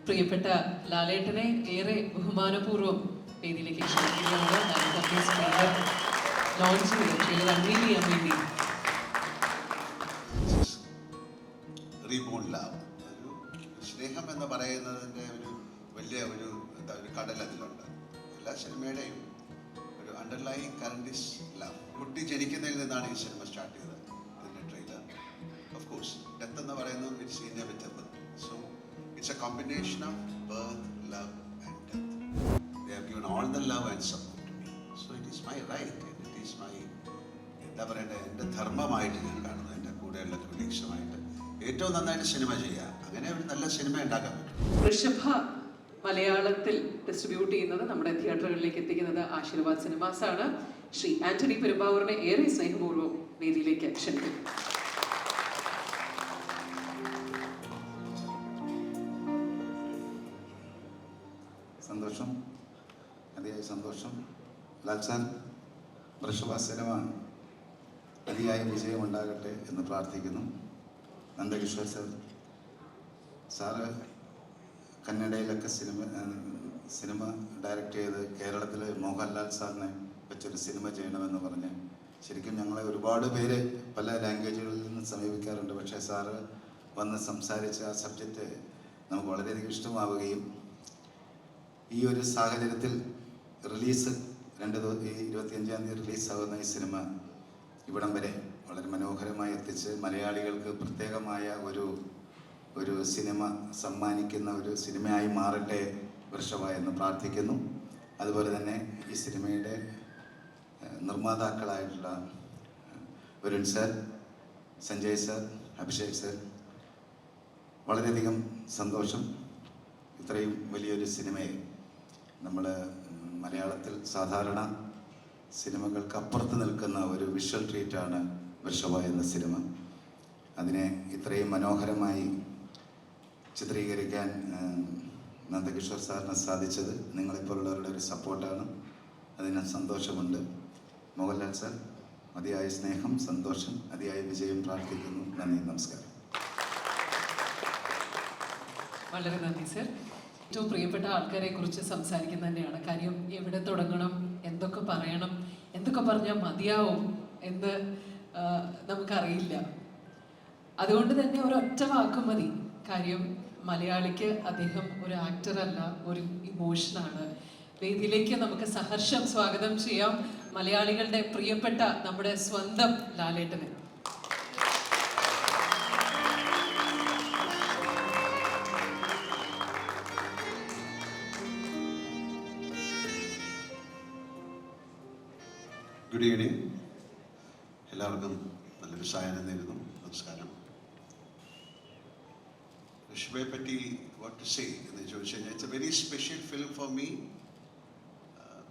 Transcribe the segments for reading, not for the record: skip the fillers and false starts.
പ്രിയപ്പെട്ട ലാലേട്ടനെ ഏറെ ബഹുമാനപൂർവ്വം വേദിയിലേക്ക് ക്ഷണിക്കുകയാണ്. ലോഞ്ച് ചെയ്ത് അൺവീൽ ചെയ്യാൻ വേണ്ടി റീബോൺ ലവ്, ഒരു സ്നേഹം എന്ന് പറയുന്നതിൻ്റെ ഒരു വലിയ ഒരു കടൽ അതിലുണ്ട്. എല്ലാ സിനിമയുടെയും ഒരു അണ്ടർലൈങ് കറണ്ട് ഇസ് ലവ്. കുട്ടി ജനിക്കുന്നതിൽ നിന്നാണ് ഈ സിനിമ സ്റ്റാർട്ട് ചെയ്തത്. ഇതിൻ്റെ ട്രെയിലർ ഓഫ് കോഴ്സ് ഡെത്ത് എന്ന് പറയുന്നത് it's inevitable. So it's a combination of birth, love and death. They have given all the love and support to me. So it is my right, it is my എന്താ പറയേണ്ടത്, എൻ്റെ ധർമ്മമായിട്ട് ഞാൻ കാണുന്നത്. എൻ്റെ കൂടെയുള്ള കൊളീഗ്സുമായിട്ട് ഏറ്റവും നന്നായിട്ട് സിനിമ ചെയ്യുക, അങ്ങനെ ഒരു നല്ല സിനിമ ഉണ്ടാക്കാൻ പറ്റും. വൃഷഭ മലയാളത്തിൽ ഡിസ്ട്രിബ്യൂട്ട് ചെയ്യുന്നത്, നമ്മുടെ തിയേറ്ററുകളിലേക്ക് എത്തിക്കുന്നത് ആശീർവാദ് സിനിമാസ് ആണ്. ശ്രീ ആന്റണി പെരുമ്പാവൂരിനെ ഏറെ സ്നേഹപൂർവ്വം വേദിയിലേക്ക് ക്ഷണിക്കുന്നു. സന്തോഷം, അതിയായ സന്തോഷം. ലാൽ സാർ, വൃഷഭ സിനിമ അതിയായ വിജയമുണ്ടാകട്ടെ എന്ന് പ്രാർത്ഥിക്കുന്നു. നന്ദകിഷോർ സാറ് കന്നഡയിലൊക്കെ സിനിമ ഡയറക്റ്റ് ചെയ്ത് കേരളത്തിൽ മോഹൻലാൽ സാറിനെ വെച്ചൊരു സിനിമ ചെയ്യണമെന്ന് പറഞ്ഞ് ശരിക്കും ഞങ്ങളെ ഒരുപാട് പേര് പല ലാംഗ്വേജുകളിൽ നിന്ന് സമീപിക്കാറുണ്ട്. പക്ഷേ സാറ് വന്ന് സംസാരിച്ച ആ സബ്ജക്റ്റ് നമുക്ക് വളരെയധികം ഇഷ്ടമാവുകയും ഈ ഒരു സാഹചര്യത്തിൽ റിലീസ് 25-ാം തീയതി റിലീസാകുന്ന ഈ സിനിമ ഇവിടം വരെ വളരെ മനോഹരമായി എത്തിച്ച് മലയാളികൾക്ക് പ്രത്യേകമായ ഒരു സിനിമ സമ്മാനിക്കുന്ന ഒരു സിനിമയായി മാറട്ടെ വൃഷഭ എന്ന് പ്രാർത്ഥിക്കുന്നു. അതുപോലെ തന്നെ ഈ സിനിമയുടെ നിർമ്മാതാക്കളായിട്ടുള്ള Varun sir, Sanjay sir, Abhishek sir, വളരെയധികം സന്തോഷം. ഇത്രയും വലിയൊരു സിനിമയെ നമ്മൾ മലയാളത്തിൽ സാധാരണ സിനിമകൾക്ക് അപ്പുറത്ത് നിൽക്കുന്ന ഒരു വിഷ്വൽ ട്രീറ്റാണ് വൃഷഭ എന്ന സിനിമ. അതിനെ ഇത്രയും മനോഹരമായി ചിത്രീകരിക്കാൻ നന്ദകിഷോർ സാറിന് സാധിച്ചത് നിങ്ങളെപ്പോലുള്ളവരുടെ ഒരു സപ്പോർട്ടാണ്. അതിന് സന്തോഷമുണ്ട്. മോഹൻലാൽ സാർ, അതിയായ സ്നേഹം, സന്തോഷം, അതിയായ വിജയം പ്രാർത്ഥിക്കുന്നു. നന്ദി, നമസ്കാരം. വളരെ നന്ദി സർ. ഏറ്റവും പ്രിയപ്പെട്ട ആൾക്കാരെ കുറിച്ച് സംസാരിക്കുന്നത് തന്നെയാണ് കാര്യം. എവിടെ തുടങ്ങണം, എന്തൊക്കെ പറയണം, എന്തൊക്കെ പറഞ്ഞാൽ മതിയാവും എന്ന് നമുക്കറിയില്ല. അതുകൊണ്ട് തന്നെ ഒരൊറ്റ വാക്ക് മതി. കാര്യം മലയാളിക്ക് അദ്ദേഹം ഒരു ആക്ടറല്ല, ഒരു ഇമോഷനാണ്. വേദിയിലേക്ക് നമുക്ക് സഹർഷം സ്വാഗതം ചെയ്യാം മലയാളികളുടെ പ്രിയപ്പെട്ട നമ്മുടെ സ്വന്തം ലാലേട്ടനെ. Good evening. എല്ലാവർക്കും നല്ലൊരു സായനം നേരുന്നു. നമസ്കാരം. ഋഷഭയെ പറ്റി വാട്ട് ടു സേ എന്ന് ചോദിച്ചു കഴിഞ്ഞാൽ, it's a very special film for me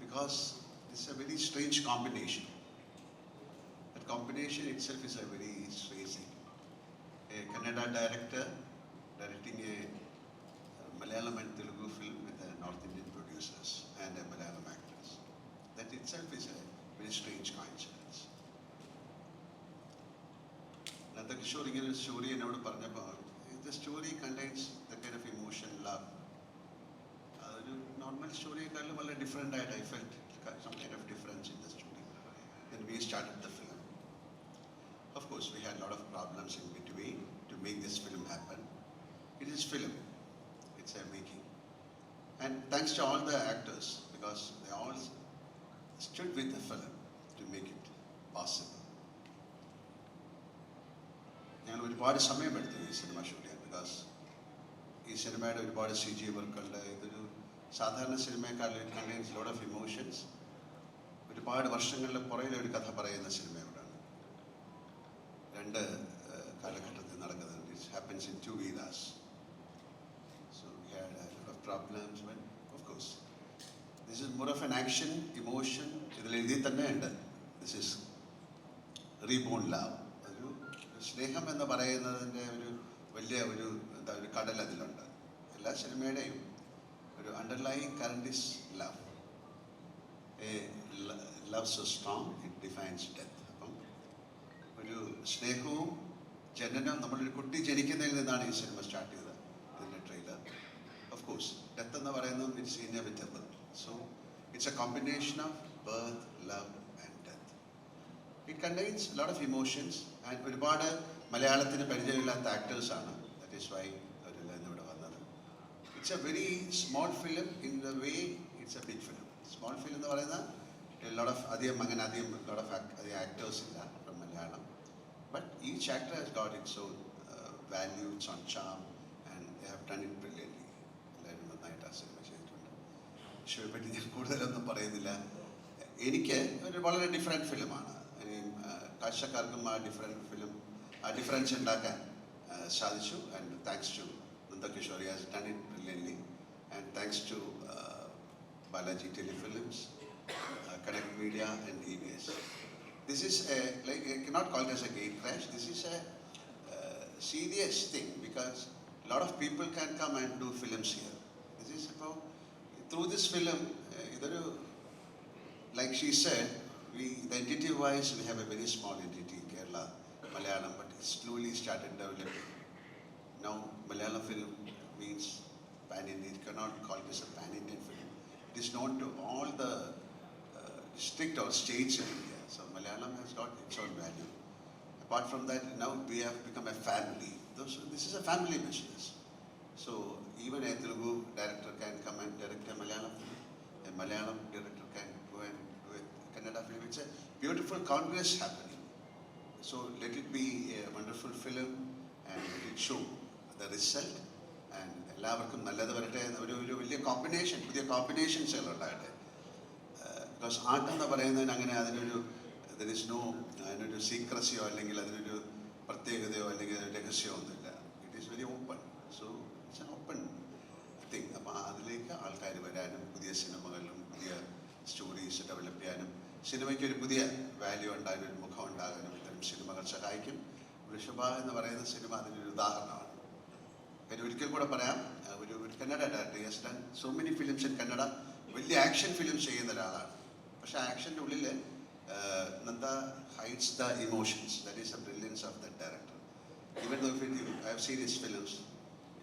because it's a very strange combination. That combination itself is A very strange thing. A Kannada director directing a Malayalam and Telugu film with a North Indian producers and a Malayalam actors. That itself is a very strange coincidence. Nandakishore ഇങ്ങനെ ഒരു story എന്നോട് പറഞ്ഞപ്പോൾ, the story contains the kind of emotion, love. അതൊരു normal സ്റ്റോറിയെക്കാളും വളരെ different ആയിട്ട് I felt some kind of difference in the story. Then we started the film. Of course, we had a lot of problems in between to make this film happen. It is film. It's a making. And thanks to all the actors, because they all stood with the film to make it possible. ഞാൻ ഒരുപാട് സമയമെടുത്തു ഈ cinema shoot ചെയ്യാൻ. Because ഈ സിനിമയുടെ ഒരുപാട് CG വർക്കുണ്ട്. ഇതൊരു സാധാരണ സിനിമയെക്കാളും it contains lot of emotions. ഒരുപാട് വർഷങ്ങളുടെ പുറകിലെ ഒരു കഥ പറയുന്ന സിനിമയോടാണ്. രണ്ട് കാലഘട്ടത്തിൽ നടക്കുന്നത്. It happens in 2 eras. So we had a lot of problems, but of course this is more of an action, emotion. ഇതിൽ എഴുതി തന്നെ ഉണ്ട്, ദിസ് ഇസ് റീബോൺ ലവ്. ഒരു സ്നേഹം എന്ന് പറയുന്നതിൻ്റെ ഒരു വലിയ ഒരു കടൽ അതിലുണ്ട്. എല്ലാ സിനിമയുടെയും ഒരു underlying current is love. A love so strong it defines death. അപ്പം ഒരു സ്നേഹവും ജനനം, നമ്മളൊരു കുട്ടി ജനിക്കുന്നതിൽ നിന്നാണ് ഈ സിനിമ സ്റ്റാർട്ട് ചെയ്തത്. ഇതിൻ്റെ ട്രെയിലർ ഓഫ് കോഴ്സ് എന്ന് പറയുന്നത് it's inevitable. So it's a combination of birth, love and death. It contains lot of emotions and ഒരുപാട് മലയാളത്തിന് പരിചയമില്ലാത്ത ആക്ടേഴ്സാണ്. ദാറ്റ് ഈസ് വൈ അവരെല്ലാം ഇന്നിവിടെ വന്നത്. It's a very small film in the way it's a big film. Small film എന്ന് പറയുന്ന lot of അധികം lot of അധികം ആക്ടേഴ്സ് ഇല്ല from Malayalam. But each actor has got its own value, its own charm and they have done it brilliantly. എല്ലാവരും നന്നായിട്ട് ആ cinema ചെയ്തിട്ടുണ്ട്. ഷോയെ പറ്റി ഞാൻ കൂടുതലൊന്നും പറയുന്നില്ല. എനിക്ക് ഒരു വളരെ ഡിഫറെൻറ്റ് ഫിലിമാണ്. കാഴ്ചക്കാർക്കും ആ ഡിഫറൻസ് ഉണ്ടാക്കാൻ സാധിച്ചു. And thanks to Nandakishore, he has done it brilliantly. And thanks to Balaji Telefilms, Connect Media and EBS. This is I cannot call it as a gate crash. This is a serious thing because a lot of people can come and do films here. This is about, through this film, like she said, the entity wise we have a very small entity, Kerala, Malayalam, but it slowly started developing. Now Malayalam film means pan-Indian. You cannot call it as a pan-Indian film. It is known to all the district or states in India. So Malayalam has got its own value. Apart from that, now we have become a family. This is a family business. So even a Telugu director can come and direct a Malayalam film. A Malayalam director can go and do a Kannada film. It's a beautiful congress happening. So let it be a wonderful film and let it show the result. And എല്ലാവർക്കും നല്ലത് വരട്ടെ. ഒരു വലിയ combination, പുതിയ കോമ്പിനേഷൻസുകൾ ഉണ്ടാകട്ടെ. Because art എന്ന് പറയുന്നതിന് അങ്ങനെ അതിനൊരു അതിനൊരു സീക്രസിയോ അല്ലെങ്കിൽ അതിനൊരു പ്രത്യേകതയോ അല്ലെങ്കിൽ രഹസ്യമോ ഒന്നുമില്ല. It is very open. So it's an open thing. അപ്പോൾ അതിലേക്ക് ആൾക്കാർ വരാനും പുതിയ സിനിമകളിലും പുതിയ സ്റ്റോറീസ് ഡെവലപ്പ് ചെയ്യാനും സിനിമയ്ക്ക് ഒരു പുതിയ വാല്യൂ ഉണ്ടാകാനും ഒരു മുഖം ഉണ്ടാകാനും ഇത്തരം സിനിമകൾ സഹായിക്കും. വൃഷഭ എന്ന് പറയുന്ന സിനിമ അതിനൊരു ഉദാഹരണമാണ്. ഒരിക്കൽ കൂടെ പറയാം, ഒരു Kannada director, has done so many films in Kannada. വലിയ ആക്ഷൻ ഫിലിം ചെയ്യുന്ന ഒരാളാണ്. പക്ഷേ ആക്ഷൻ്റെ ഉള്ളിൽ Nanda hides the emotions. That is the brilliance of the director. Even though I have seen his films,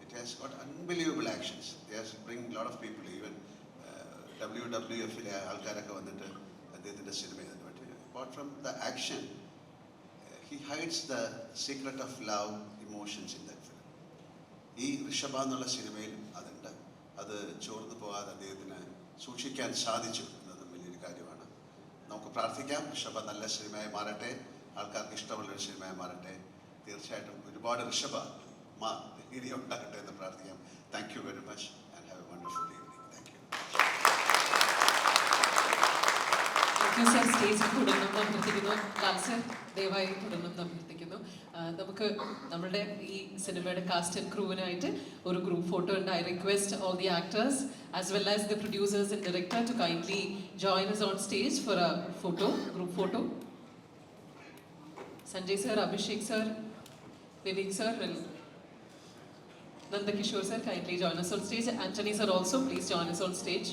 it has got unbelievable actions. They has bring lot of people. Even WWFിലെ ആൾക്കാരൊക്കെ വന്നിട്ട് അദ്ദേഹത്തിൻ്റെ സിനിമ ചെയ്തിട്ട്. But apart from the action, he hides the secret of love, emotions in the ഈ ഋഷഭ എന്നുള്ള സിനിമയിൽ അതുണ്ട്. അത് ചോർന്നു പോകാതെ അദ്ദേഹത്തിന് സൂക്ഷിക്കാൻ സാധിച്ചു എന്നതും വലിയൊരു കാര്യമാണ്. നമുക്ക് പ്രാർത്ഥിക്കാം ഋഷഭ നല്ല സിനിമയായി മാറട്ടെ, ആൾക്കാർക്ക് ഇഷ്ടമുള്ളൊരു സിനിമയായി മാറട്ടെ. തീർച്ചയായിട്ടും ഒരുപാട് ഋഷഭ ഇനി ഉണ്ടാകട്ടെ എന്ന് പ്രാർത്ഥിക്കാം. Thank you very much and have A wonderful evening. Thank you. Sir, സ്റ്റേജിൽ തുടരണം അഭ്യർത്ഥിക്കുന്നു. ലാൽ സർ ദയവായി തുടരണം അഭ്യർത്ഥിക്കുന്നു. നമുക്ക് നമ്മുടെ ഈ സിനിമയുടെ കാസ്റ്റ് ആൻഡ് ക്രൂവിനായിട്ട് ഒരു ഗ്രൂപ്പ് ഫോട്ടോ ഉണ്ട്. I request all the actors as well as the producers and director to kindly join us on stage for a photo, group photo. Sanjay sir, Abhishek sir, Vivek sir and Nandakishore sir kindly join us on stage. Anthony sir also please join us on stage.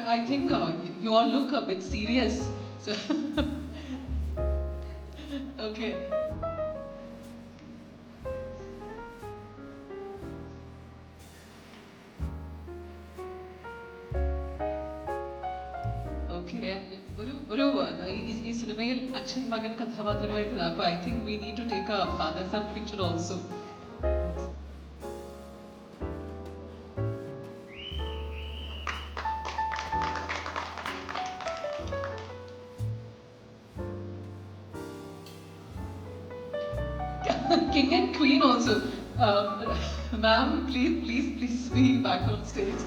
I think you all look a bit serious. So okay. Okay. ഈ സിനിമയിൽ അച്ഛൻ മകൻ കഥാപാത്രമായിട്ട് അപ്പോൾ I think we need to take a father son picture also. King and Queen also. Ma'am, please be back on stage.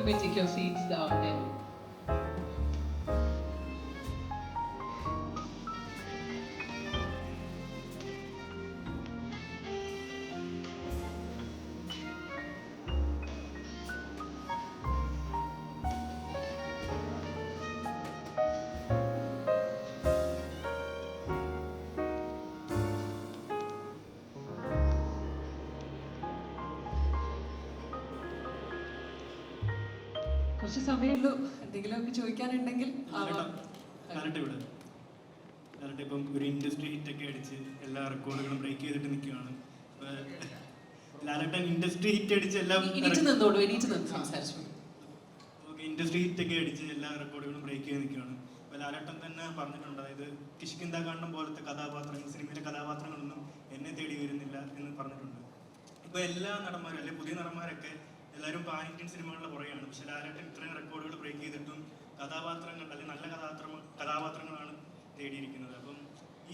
You may take your seats down there. കുറച്ച് സമയമുള്ളൂ, എന്തെങ്കിലുമൊക്കെ ചോദിക്കാനുണ്ടെങ്കിൽ ആവാം. ലാലട്ട ഇപ്പം ഒരു ഇൻഡസ്ട്രി ഹിറ്റൊക്കെ അടിച്ച് എല്ലാ റെക്കോർഡുകളും ബ്രേക്ക് ചെയ്തിട്ട് നിൽക്കുകയാണ്. ലാലട്ടൻ ഇൻഡസ്ട്രി ഹിറ്റ് അടിച്ച് എല്ലാം സംസാരിച്ചു. ഓക്കെ, ഇൻഡസ്ട്രി ഹിറ്റൊക്കെ അടിച്ച് എല്ലാ റെക്കോർഡുകളും ബ്രേക്ക് ചെയ്ത് നിൽക്കുകയാണ്. അപ്പോൾ ലാലട്ടൻ തന്നെ പറഞ്ഞിട്ടുണ്ട്, അതായത് കിഷ്കിന്ദ കാണ്ഡം പോലത്തെ കഥാപാത്രങ്ങൾ, സിനിമയിലെ കഥാപാത്രങ്ങളൊന്നും എന്നെ തേടി വരുന്നില്ല എന്ന് പറഞ്ഞിട്ടുണ്ട്. ഇപ്പോൾ എല്ലാ നടന്മാരും അല്ലെങ്കിൽ പുതിയ നടന്മാരൊക്കെ എല്ലാവരും പാൻ ഇന്ത്യൻ സിനിമകളുടെ പുറകെയാണ്. പക്ഷെ ലാലട്ടൻ ഇത്രയും റെക്കോർഡുകൾ ബ്രേക്ക് ചെയ്തിട്ടും കഥാപാത്രങ്ങൾ അല്ലെങ്കിൽ നല്ല കഥാപാത്രങ്ങളാണ് തേടിയിരിക്കുന്നത്. അപ്പം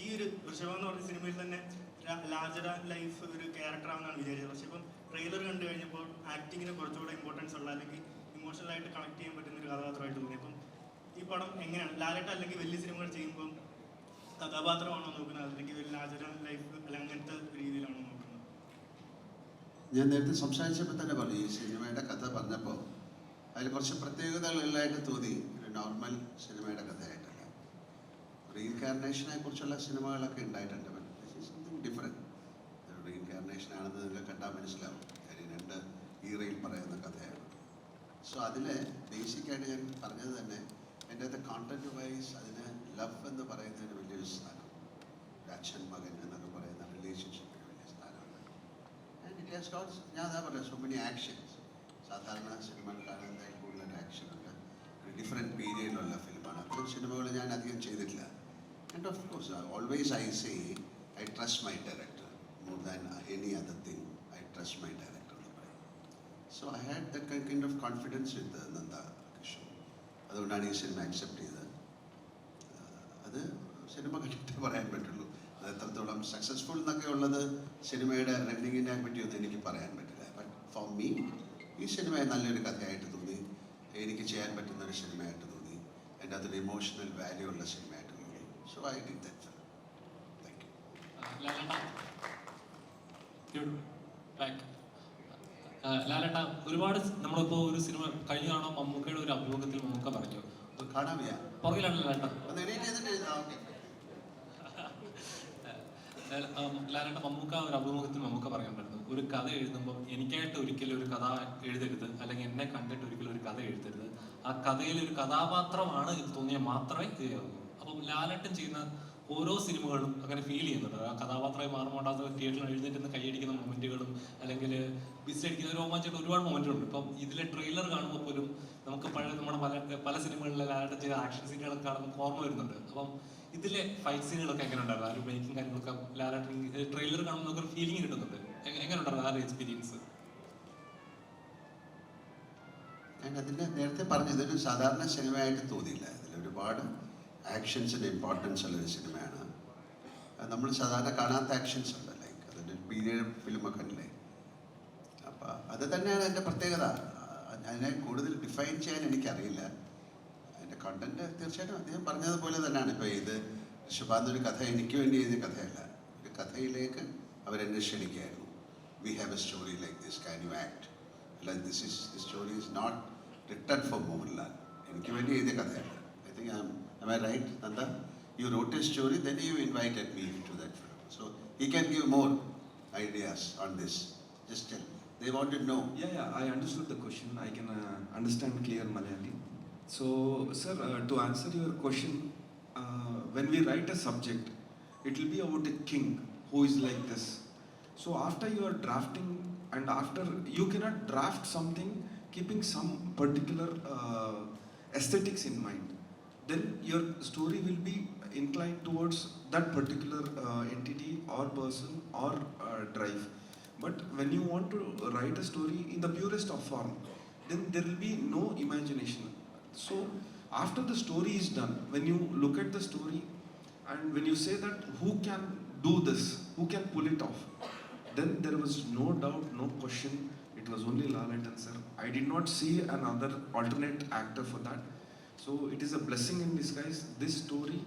ഈ ഒരു വൃഷഭം എന്ന് പറഞ്ഞ സിനിമയിൽ തന്നെ ലാർജർ ആൻഡ് ലൈഫ് ഒരു ക്യാരക്ടറാണെന്നാണ് വിചാരിച്ചത്. പക്ഷെ ഇപ്പം ട്രെയിലർ കണ്ടു കഴിഞ്ഞപ്പോൾ ആക്ടിങ്ങിന് കുറച്ചുകൂടെ ഇമ്പോർട്ടൻസ് ഉള്ള അല്ലെങ്കിൽ ഇമോഷണലായിട്ട് കണക്ട് ചെയ്യാൻ പറ്റുന്ന ഒരു കഥാപാത്രമായിട്ട് തോന്നി. അപ്പം ഈ പടം എങ്ങനെയാണ് ലാലട്ട അല്ലെങ്കിൽ വലിയ സിനിമകൾ ചെയ്യുമ്പം കഥാപാത്രമാണോ നോക്കുന്നത്, അല്ലെങ്കിൽ ഒരു ലാർജർ ആൻഡ് ലൈഫ് അല്ലെങ്കിൽ അങ്ങനത്തെ രീതിയിലാണോ നോക്കുന്നത്? ഞാൻ നേരത്തെ സംസാരിച്ചപ്പോൾ തന്നെ പറഞ്ഞു, ഈ സിനിമയുടെ കഥ പറഞ്ഞപ്പോൾ അതിൽ കുറച്ച് പ്രത്യേകതകളായിട്ട് തോന്നി. ഒരു നോർമൽ സിനിമയുടെ കഥയായിട്ടല്ല, റീഇൻകാർണേഷനെ കുറിച്ചുള്ള സിനിമകളൊക്കെ ഉണ്ടായിട്ടുണ്ട്. Something different. റീഇൻകാർണേഷൻ ആണെന്ന് നിങ്ങൾ കണ്ടാൽ മനസ്സിലാവും. കാര്യം 2 ഈറയിൽ പറയുന്ന കഥയാണ്. സോ അതിൽ ബേസിക്കായിട്ട് ഞാൻ പറഞ്ഞത് തന്നെ എൻ്റെ അത് കോണ്ടന്റ് വൈസ് അതിന് ലവ് എന്ന് പറയുന്നതിന് വലിയൊരു സ്ഥാനം, അച്ഛൻ മകൻ എന്നൊക്കെ പറയുന്ന റിലേഷൻഷിപ്പിന് വലിയ സ്ഥാനമുണ്ട്. ആൻഡ് ഇറ്റ് ഹാസ് ഗോട്ട്, ഞാൻ അതാ പറയാം, സോ മെനി ആക്ഷൻസ്. സാധാരണ സിനിമകൾ കാണുന്നതിൽ കൂടുതൽ ആക്ഷനുണ്ട്. ഒരു ഡിഫറെൻറ്റ് പീരിയഡിലുള്ള ഫിലിമാണ്. അത്തരം സിനിമകൾ ഞാൻ അധികം ചെയ്തിട്ടില്ല. And of course always I say I trust my director more than any other thing. I trust my director എന്ന് പറയും. So I had that kind of confidence with Nanda Kishore. അതുകൊണ്ടാണ് ഈ സിനിമ അക്സെപ്റ്റ് ചെയ്തത്. അത് സിനിമ കണ്ടിട്ടേ പറയാൻ പറ്റുള്ളൂ. അത് എത്രത്തോളം സക്സസ്ഫുൾ എന്നൊക്കെ ഉള്ളത് സിനിമയുടെ റണ്ണിങ്ങിനെ പറ്റിയൊന്നും എനിക്ക് പറയാൻ പറ്റില്ല. ബട്ട് ഫോർ മീ ഈ സിനിമ നല്ലൊരു കഥയായിട്ട് തോന്നി, എനിക്ക് ചെയ്യാൻ പറ്റുന്ന ഒരു സിനിമയായിട്ട് തോന്നി, എൻ്റെ അതൊരു ഇമോഷണൽ വാല്യൂ ഉള്ള സിനിമയായിട്ട് തോന്നി. So I did that film. Thank you. ലാലട്ട, ഒരുപാട് നമ്മളിപ്പോൾ ഒരു സിനിമ കഴിഞ്ഞ കാണാൻ മമ്മൂക്കയുടെ ഒരു അഭിമുഖത്തിൽ മമ്മൂക്ക പറഞ്ഞു, കാണാൻ വയ്യ പുറകിലാണ് ലാലട്ട. ലാലട്ട മമ്മൂക്ക ഒരു അഭിമുഖത്തിൽ മമ്മൂക്ക പറയാനുണ്ടായിരുന്നു, ഒരു കഥ എഴുതുമ്പോൾ എനിക്കായിട്ട് ഒരിക്കലും ഒരു കഥ എഴുതരുത്, അല്ലെങ്കിൽ എന്നെ കണ്ടിട്ട് ഒരിക്കലും ഒരു കഥ എഴുതരുത്. ആ കഥയിൽ ഒരു കഥാപാത്രമാണ് ഇത് തോന്നിയാൽ മാത്രമേ ചെയ്യാവൂ. അപ്പം ലാലട്ടൻ ചെയ്യുന്ന ഓരോ സിനിമകളും അങ്ങനെ ഫീൽ ചെയ്യുന്നുണ്ട്. ആ കഥാപാത്രമായി മാറുമ്പോൾ അത് തിയേറ്ററിൽ എഴുന്നേറ്റ് കൈയടിക്കുന്ന മൊമെന്റുകളും അല്ലെങ്കിൽ ബിസിലടിക്കുന്ന രോമാഞ്ചമായിട്ട് ഒരുപാട് മൊമെന്റുണ്ട്. ഇപ്പം ഇതിലെ ട്രെയിലർ കാണുമ്പോൾ പോലും നമുക്ക് നമ്മുടെ പല സിനിമകളിലെ ലാലട്ടൻ ചെയ്ത ആക്ഷൻ സീനുകളൊക്കെ കാണുമ്പോൾ ഓർമ്മ വരുന്നുണ്ട്. അപ്പം ഇതിലെ ഫൈറ്റ് സീനുകളൊക്കെ എങ്ങനെ ഉണ്ടായിരുന്നു? ആ ഒരു മേക്കിംഗ് കാര്യങ്ങളൊക്കെ ലാലട്ടൻ ട്രെയിലർ കാണുമ്പോൾ നമുക്കൊരു ഫീലിംഗ് കിട്ടുന്നുണ്ട്. എങ്ങനെ ഉണ്ടായിരുന്നു ആ ഒരു എക്സ്പീരിയൻസ്? ഞാൻ അതിൻ്റെ നേരത്തെ പറഞ്ഞു, ഇതൊരു സാധാരണ സിനിമയായിട്ട് തോന്നിയില്ല. ഇതിലൊരുപാട് ആക്ഷൻസിൻ്റെ ഇമ്പോർട്ടൻസ് ഉള്ളൊരു സിനിമയാണ്. നമ്മൾ സാധാരണ കാണാത്ത ആക്ഷൻസ് ഉണ്ട്, ലൈക്ക് അതിൻ്റെ പീരിയഡ് ഫിലിമൊക്കെ അല്ലേ. അപ്പം അത് തന്നെയാണ് എൻ്റെ പ്രത്യേകത. അതിനെ കൂടുതൽ ഡിഫൈൻ ചെയ്യാൻ എനിക്കറിയില്ല. അതിൻ്റെ കണ്ടന്റ് തീർച്ചയായിട്ടും അദ്ദേഹം പറഞ്ഞതുപോലെ തന്നെയാണ്. ഇപ്പോൾ ഇത് ഋഷഭാന്ത് ഒരു കഥ എനിക്ക് വേണ്ടി എഴുതിയ കഥയല്ല, ഒരു കഥയിലേക്ക് അവരെന്നെ ക്ഷണിക്കുകയായിരുന്നു. We have a story like this, can you act? അല്ല, this story is not written for Mohanlal. എനിക്ക് വേണ്ടി എഴുതിയ കഥയല്ല. I think am I right, Nanda? You wrote a story, then you invited me to that film. So he can give more ideas on this. Just tell me. They want to know. Yeah, I understood the question. I can understand clear Malayali. So, sir, to answer your question, when we write a subject, it will be about a king who is like this. So after you are drafting, and after you cannot draft something keeping some particular aesthetics in mind, then your story will be inclined towards that particular entity or person or drive. But when you want to write a story in the purest of form, then there will be no imagination. So after the story is done, when you look at the story and when you say that who can do this, who can pull it off, then there was no doubt, no question, It was only Lalaton sir. I did not see another alternate actor for that. So it is a blessing in disguise. This story,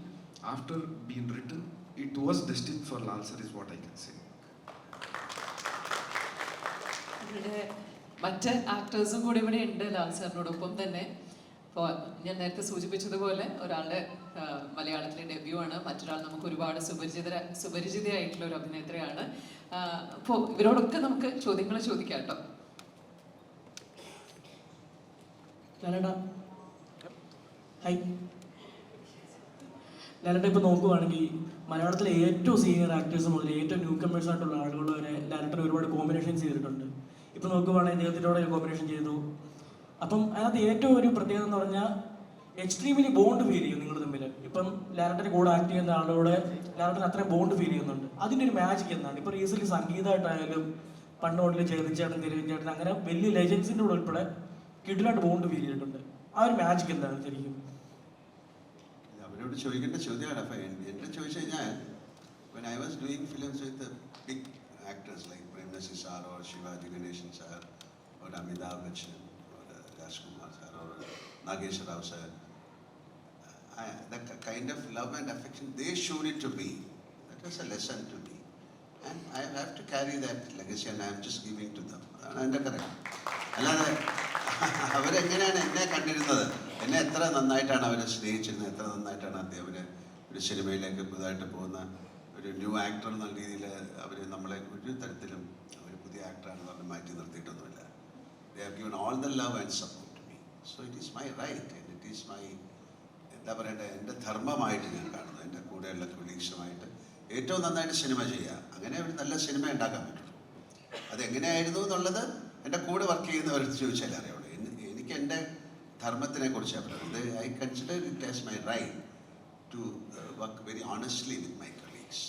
after being written, it was destined for Lal sir, is what I can say. ഇവിടെ മറ്റ് ആക്ടേഴ്സും കൂടി ഇവിടെ ഉണ്ട് ലാൽ സാറിനോടൊപ്പം തന്നെ. അപ്പോൾ ഞാൻ നേരത്തെ സൂചിപ്പിച്ചതുപോലെ ഒരാളുടെ മലയാളത്തിലെ ഡെബ്യൂ ആണ്, മറ്റൊരാൾ നമുക്ക് ഒരുപാട് സുപരിചിതയായിട്ടുള്ള ഒരു അഭിനേത്രിയാണ്. അപ്പോൾ ഇവരോടൊക്കെ നമുക്ക് ചോദ്യങ്ങൾ ചോദിക്കാം കേട്ടോ. ലാലേട്ടാ ഹായ്. ലാലേട്ട ഇപ്പോൾ നോക്കുവാണെങ്കിൽ മലയാളത്തിലെ ഏറ്റവും സീനിയർ ആക്ടേഴ്സ് മുതൽ ഏറ്റവും ന്യൂ കമേഴ്സ് ആയിട്ടുള്ള ആളുകൾ വരെ ലാലേട്ടൻ ഒരുപാട് കോമ്പിനേഷൻസ് ചെയ്തിട്ടുണ്ട്. ഇപ്പോൾ നോക്കുവാണെങ്കിൽ ദൈവത്തിനോട് കോമ്പിനേഷൻ ചെയ്തു. അപ്പം അതിനകത്ത് ഏറ്റവും ഒരു പ്രത്യേകത എന്ന് പറഞ്ഞാൽ എക്സ്ട്രീംലി ബോണ്ട് ഫീൽ ചെയ്യും നിങ്ങൾ തമ്മിൽ. ഇപ്പം ലാലേട്ടൻ്റെ കൂടെ ആക്ട് ചെയ്യുന്ന ആളോട് ലാലേട്ടൻ അത്രയും ബോണ്ട് ഫീൽ ചെയ്യുന്നുണ്ട്. അതിൻ്റെ ഒരു മാജിക് എന്താണ്? ഇപ്പോൾ റീസെൻ്റ് സംഗീതമായിട്ടായാലും പണ്ട് മുതൽ ചേതൻ തിരുവഞ്ചേട്ടൻ അങ്ങനെ വലിയ ലെജൻസിൻ്റെ കൂടെ ഉൾപ്പെടെ കിഡിലായിട്ട് ബോണ്ട് ഫീൽ ചെയ്തിട്ടുണ്ട്. ആ ഒരു മാജിക് എന്താണ് ശരിക്കും? അവരോട് ചോദിക്കേണ്ട ചോദ്യമാണ്. അപ്പം എന്നെ ചോദിച്ചു കഴിഞ്ഞാൽ when I was doing films with the big actors like Prem Nasi sir or Shivaji Ganeshan sir or Amitabh Bachchan or Rajkumar sir or Nagesh Rao sir, the kind of love and affection they showed it to me, that was a lesson to me, and I have to carry that legacy and I am just giving to them. അതാണ് എൻ്റെ correct. അല്ലാതെ അവരെങ്ങനെയാണ് എന്നെ കണ്ടിരുന്നത്, എന്നെ എത്ര നന്നായിട്ടാണ് അവർ സ്നേഹിച്ചിരുന്നത്, എത്ര നന്നായിട്ടാണ് അദ്ദേഹം ഒരു സിനിമയിലേക്ക് പുതുതായിട്ട് പോകുന്ന ഒരു ന്യൂ ആക്ടർ എന്ന രീതിയിൽ അവർ നമ്മളെ ഒരു തരത്തിലും അവർ പുതിയ ആക്ടറാണെന്ന് പറഞ്ഞ് മാറ്റി നിർത്തിയിട്ടൊന്നുമില്ല. They have given all the love and support to me. So it is my right and it is my എന്താ പറയണ്ടേ, എൻ്റെ ധർമ്മമായിട്ട് ഞാൻ കാണുന്നു. എൻ്റെ കൂടെയുള്ള കൊളീഗ്സുമായിട്ട് ഏറ്റവും നന്നായിട്ട് സിനിമ ചെയ്യുക, അങ്ങനെ ഒരു നല്ല സിനിമ ഉണ്ടാക്കാൻ പറ്റുള്ളൂ. അതെങ്ങനെയായിരുന്നു എന്നുള്ളത് എൻ്റെ കൂടെ വർക്ക് ചെയ്യുന്നവരോട് ചോദിച്ചാലേ അറിയുള്ളൂ. എനിക്ക് എൻ്റെ ധർമ്മത്തിനെ കുറിച്ചാണ് പറയുന്നത്. I consider it as my right to work very honestly with my colleagues.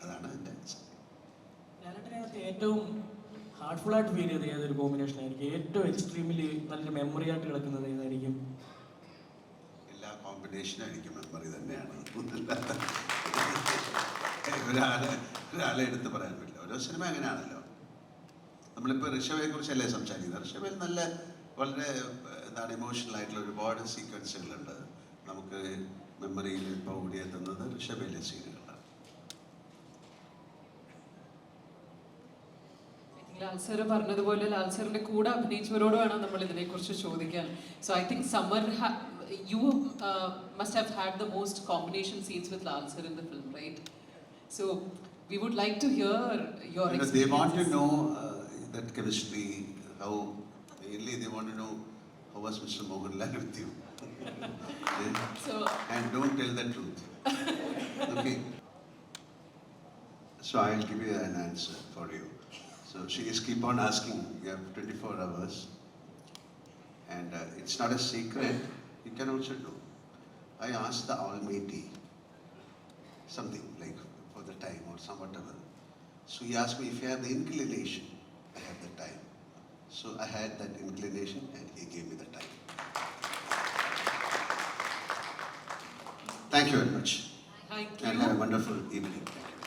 അതാണ് എൻ്റെ ലാലേട്ടനകത്ത് ഏറ്റവും ഹാർട്ട്ഫുള്ളായിട്ട് ഫീൽ ചെയ്ത് ഏതൊരു കോമ്പിനേഷൻ ആയിരിക്കും? ഏറ്റവും എക്സ്ട്രീമിലി നല്ലൊരു മെമ്മറി ആയിട്ട് കിടക്കുന്നത് ഏതായിരിക്കും? എല്ലാ കോമ്പിനേഷനും എനിക്ക് മെമ്മറി തന്നെയാണ്. ഒരാളെ എടുത്ത് പറയാൻ പറ്റില്ല. ഓരോ സിനിമ അങ്ങനെയാണല്ലോ. നമ്മളിപ്പോൾ ഋഷഭയെ കുറിച്ചല്ലേ സംസാരിക്കുന്നത്. ഋഷഭയിൽ നല്ല വളരെ എന്താണ് ഇമോഷണൽ ആയിട്ടുള്ള ഒരുപാട് സീക്വൻസുകളുണ്ട്. നമുക്ക് മെമ്മറിയിൽ ഇപ്പോൾ ഓടിയെത്തുന്നത് ഋഷഭയിലെ സീനുകളാണ്. ലാൽ സാർ പറഞ്ഞതുപോലെ ലാൽ സാറിന്റെ കൂടെ അഭിനയിച്ചവരോട് വേണം നമ്മൾ ഇതിനെക്കുറിച്ച് ചോദിക്കാൻ. So I think summer you must have had the most combination scenes with Lal sir in the film, right? So we would like to hear your experiences. They want to know that chemistry, how mainly they want to know how was Mr. Mohanlal with you. So and don't tell the truth. Okay. So I'll give you an answer for you. So she is keep on asking. You have 24 hours, and it's not a secret. You can also do. I asked the Almighty something like for the time or some whatever. So he asked me if you have the inclination. I have the time. So I had that inclination and he gave me the time. Thank you very much. thank And you. have a wonderful evening.